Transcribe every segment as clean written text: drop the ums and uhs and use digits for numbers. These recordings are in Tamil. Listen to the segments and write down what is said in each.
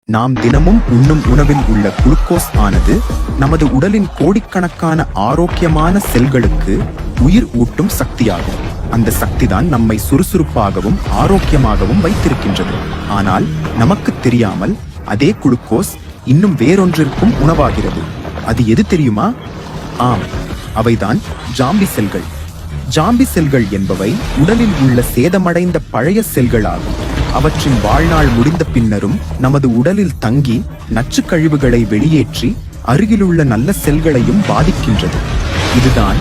நாம் தினமும் உண்ணும் உணவில் உள்ள குளுக்கோஸ் ஆனது நமது உடலின் கோடிக்கணக்கான ஆரோக்கியமான செல்களுக்கு உயிர் ஊட்டும் சக்தியாகும். அந்த சக்திதான் நம்மை சுறுசுறுப்பாகவும் ஆரோக்கியமாகவும் வைத்திருக்கின்றது. ஆனால் நமக்கு தெரியாமல் அதே குளுக்கோஸ் இன்னும் வேறொன்றிற்கும் உணவாகிறது. அது எது தெரியுமா? ஆம், அவைதான் ஜாம்பி செல்கள். ஜாம்பி செல்கள் என்பவை உடலில் உள்ள சேதமடைந்த பழைய செல்கள் ஆகும். அவற்றின் வாழ்நாள் முடிந்த பின்னரும் நமது உடலில் தங்கி நச்சு கழிவுகளை வெளியேற்றி அருகிலுள்ள நல்ல செல்களையும் பாதிக்கின்றது. இதுதான்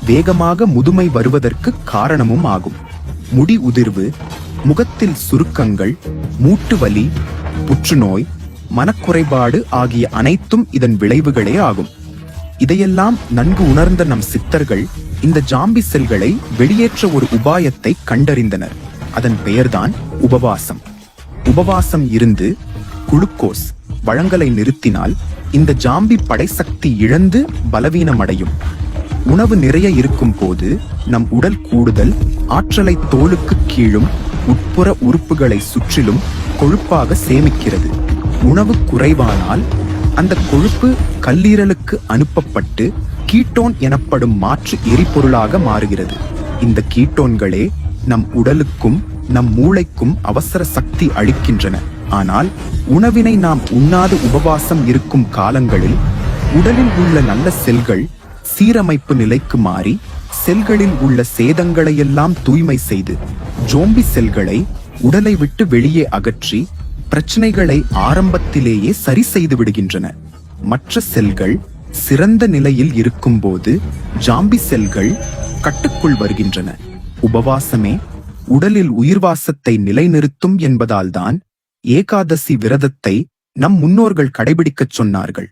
வேகமாக முதுமை வருவதற்கு காரணமும் ஆகும். முடி உதிர்வு, முகத்தில் சுருக்கங்கள், மூட்டு வலி, புற்றுநோய், மனக்குறைபாடு ஆகிய அனைத்தும் இதன் விளைவுகளே ஆகும். இதையெல்லாம் நன்கு உணர்ந்த நம் சித்தர்கள் இந்த ஜாம்பி செல்களை வெளியேற்ற ஒரு உபாயத்தை கண்டறிந்தனர். அதன் பெயர்தான் உபவாசம். உபவாசம் இருந்து குளுக்கோஸ் வழங்கலை நிறுத்தினால் இந்த ஜாம்பி படைசக்தி இழந்து பலவீனமடையும். உணவு நிறைய இருக்கும் போது நம் உடல் கூடுதல் ஆற்றலை தோலுக்கு கீழும் உட்புற உறுப்புகளை சுற்றிலும் கொழுப்பாக சேமிக்கிறது. உணவு குறைவானால் அந்த கொழுப்பு கல்லீரலுக்கு அனுப்பப்பட்டு கீட்டோன் எனப்படும் மாற்று எரிபொருளாக மாறுகிறது. இந்த கீட்டோன்களே நம் உடலுக்கும் நம் மூளைக்கும் அவசர சக்தி அளிக்கின்றன. ஆனால் உணவினை நாம் உண்ணாது உபவாசம் இருக்கும் காலங்களில் உடலில் உள்ள நல்ல செல்கள் சீரமைப்பு நிலைக்கு மாறி செல்களில் உள்ள சேதங்களையெல்லாம் தூய்மை செய்து ஜோம்பி செல்களை உடலை விட்டு வெளியே அகற்றி பிரச்சனைகளை ஆரம்பத்திலேயே சரி செய்து விடுகின்றன. மற்ற செல்கள் சிறந்த நிலையில் இருக்கும்போது ஜாம்பி செல்கள் கட்டுக்குள் வருகின்றன. உபவாசமே உடலில் உயிர்வாசத்தை நிலைநிறுத்தும் என்பதால்தான் ஏகாதசி விரதத்தை நம் முன்னோர்கள் கடைபிடிக்கச் சொன்னார்கள்.